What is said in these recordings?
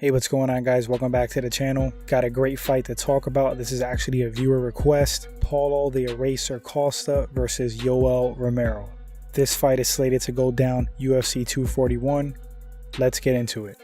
Hey, what's going on, guys? Welcome back to the channel. Got a great fight to talk about. This is actually a viewer request. Paulo the Eraser Costa versus Yoel Romero. This fight is slated to go down UFC 241. Let's get into it.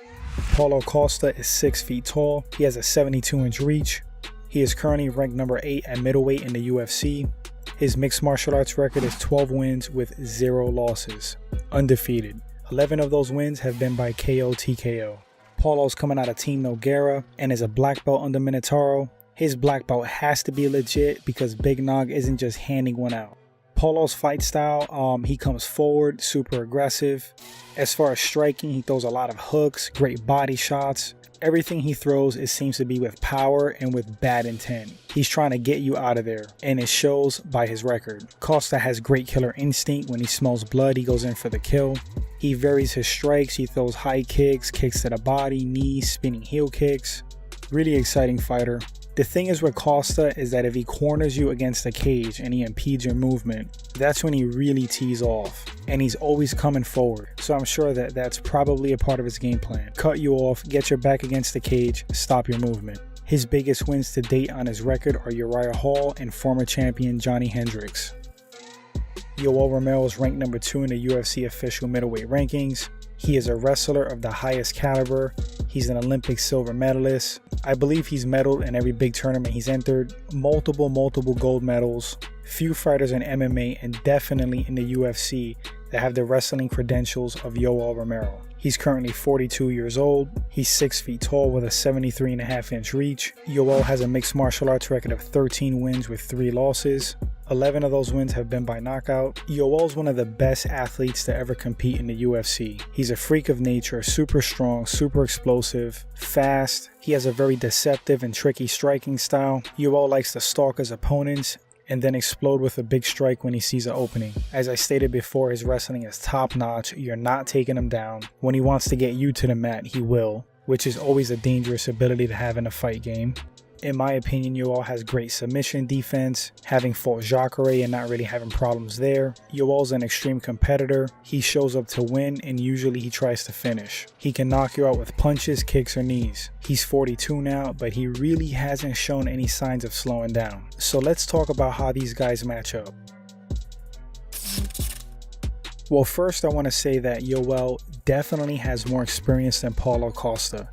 Paulo Costa is 6 feet tall. He has a 72-inch reach. He is currently ranked number 8 at middleweight in the UFC. His mixed martial arts record is 12 wins with 0 losses. Undefeated. 11 of those wins have been by KO TKO. Paulo's coming out of Team Nogueira and is a black belt under Minotauro. His black belt has to be legit because Big Nog isn't just handing one out. Paulo's fight style, he comes forward, super aggressive. As far as striking, he throws a lot of hooks, great body shots. Everything he throws, it seems to be with power and with bad intent. He's trying to get you out of there, and it shows by his record. Costa has great killer instinct. When he smells blood, he goes in for the kill. He varies his strikes. He throws high kicks, kicks to the body, knees, spinning heel kicks. Really exciting fighter. The thing is with Costa is that if he corners you against the cage and he impedes your movement, that's when he really tees off. And he's always coming forward. So I'm sure that that's probably a part of his game plan. Cut you off, get your back against the cage, stop your movement. His biggest wins to date on his record are Uriah Hall and former champion Johnny Hendricks. Yoel Romero is ranked number 2 in the UFC official middleweight rankings. He is a wrestler of the highest caliber. He's an Olympic silver medalist. I believe he's medaled in every big tournament he's entered. Multiple gold medals. Few fighters in MMA and definitely in the UFC that have the wrestling credentials of Yoel Romero. He's currently 42 years old. He's 6 feet tall with a 73.5-inch reach. Yoel has a mixed martial arts record of 13 wins with 3 losses. 11 of those wins have been by knockout. Yoel's one of the best athletes to ever compete in the UFC. He's a freak of nature, super strong, super explosive, fast. He has a very deceptive and tricky striking style. Yoel likes to stalk his opponents and then explode with a big strike when he sees an opening. As I stated before, his wrestling is top notch. You're not taking him down. When he wants to get you to the mat, he will, which is always a dangerous ability to have in a fight game. In my opinion, Yoel has great submission defense, having fought Jacare and not really having problems there. Yoel's an extreme competitor. He shows up to win and usually he tries to finish. He can knock you out with punches, kicks, or knees. He's 42 now, but he really hasn't shown any signs of slowing down. So let's talk about how these guys match up. Well, first I want to say that Yoel definitely has more experience than Paulo Costa.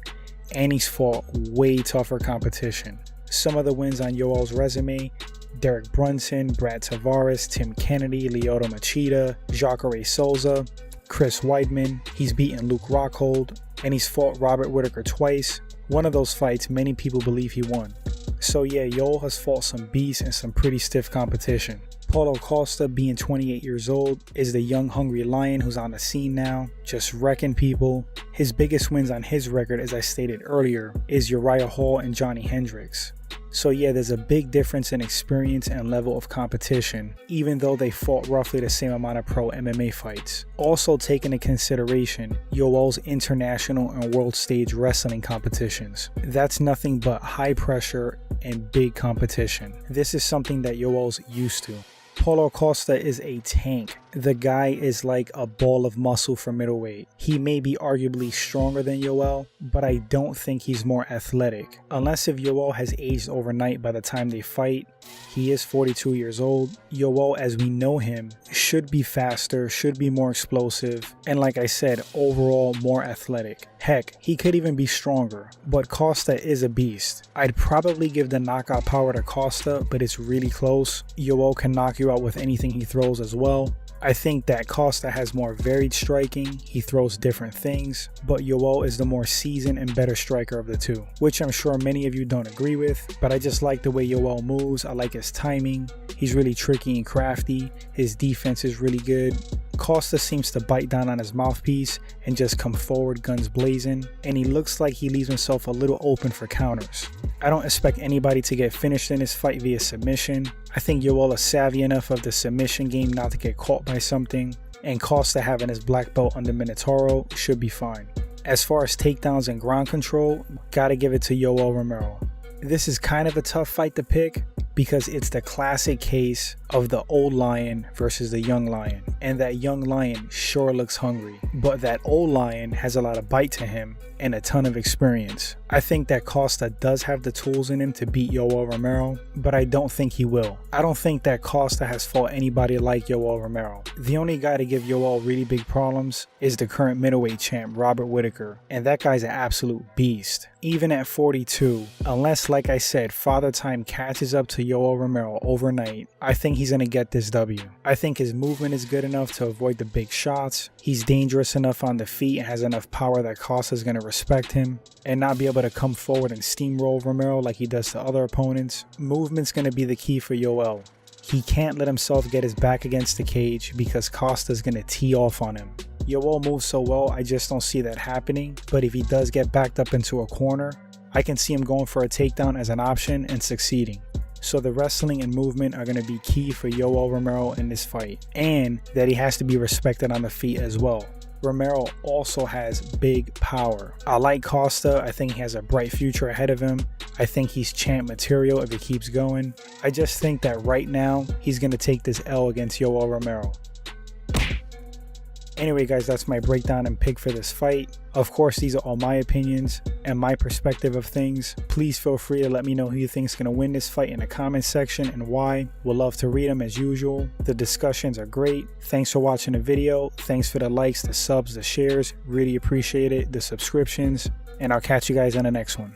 And he's fought way tougher competition. Some of the wins on Yoel's resume: Derek Brunson, Brad Tavares, Tim Kennedy, Lyoto Machida, Jacare Souza, Chris Weidman. He's beaten Luke Rockhold, and he's fought Robert Whittaker twice. One of those fights many people believe he won. So yeah, Yoel has fought some beasts and some pretty stiff competition. Paulo Costa, being 28 years old, is the young hungry lion who's on the scene now, just wrecking people. His biggest wins on his record, as I stated earlier, is Uriah Hall and Johnny Hendricks. So yeah, there's a big difference in experience and level of competition, even though they fought roughly the same amount of pro MMA fights. Also take into consideration Yoel's international and world stage wrestling competitions. That's nothing but high pressure and big competition. This is something that Yoel's used to. Paulo Costa is a tank. The guy is like a ball of muscle for middleweight. He may be arguably stronger than Yoel, but I don't think he's more athletic. Unless if Yoel has aged overnight by the time they fight. He is 42 years old. Yoel, as we know him, should be faster, should be more explosive, and like I said, overall more athletic. Heck, he could even be stronger, but Costa is a beast. I'd probably give the knockout power to Costa, but it's really close. Yoel can knock you out with anything he throws as well. I think that Costa has more varied striking, he throws different things, but Yoel is the more seasoned and better striker of the two, which I'm sure many of you don't agree with, but I just like the way Yoel moves. I like his timing. He's really tricky and crafty. His defense is really good. Costa seems to bite down on his mouthpiece and just come forward guns blazing, and he looks like he leaves himself a little open for counters. I don't expect anybody to get finished in this fight via submission. I think Yoel is savvy enough of the submission game not to get caught by something, and Costa having his black belt under Minotauro should be fine. As far as takedowns and ground control, gotta give it to Yoel Romero. This is kind of a tough fight to pick because it's the classic case of the old lion versus the young lion. and that young lion sure looks hungry, but that old lion has a lot of bite to him and a ton of experience. I think that Costa does have the tools in him to beat Yoel Romero, but I don't think he will. I don't think that Costa has fought anybody like Yoel Romero. The only guy to give Yoel really big problems is the current middleweight champ, Robert Whittaker, and that guy's an absolute beast. Even at 42, unless, like I said, Father Time catches up to Yoel Romero overnight, I think he's going to get this W. I think his movement is good enough to avoid the big shots. He's dangerous enough on the feet and has enough power that Costa's going to respect him and not be able to come forward and steamroll Romero like he does to other opponents. Movement's going to be the key for Yoel. He can't let himself get his back against the cage because Costa's going to tee off on him. Yoel moves so well, I just don't see that happening, but if he does get backed up into a corner, I can see him going for a takedown as an option and succeeding. So the wrestling and movement are going to be key for Yoel Romero in this fight, and that he has to be respected on the feet as well. Romero also has big power. I like Costa. I think he has a bright future ahead of him. I think he's champ material if he keeps going. I just think that right now he's going to take this L against Yoel Romero. Anyway guys, that's my breakdown and pick for this fight. Of course, these are all my opinions and my perspective of things. Please feel free to let me know who you think is going to win this fight in the comment section and why. We'll love to read them as usual. The discussions are great. Thanks for watching the video. Thanks for the likes, the subs, the shares. Really appreciate it. The subscriptions. And I'll catch you guys on the next one.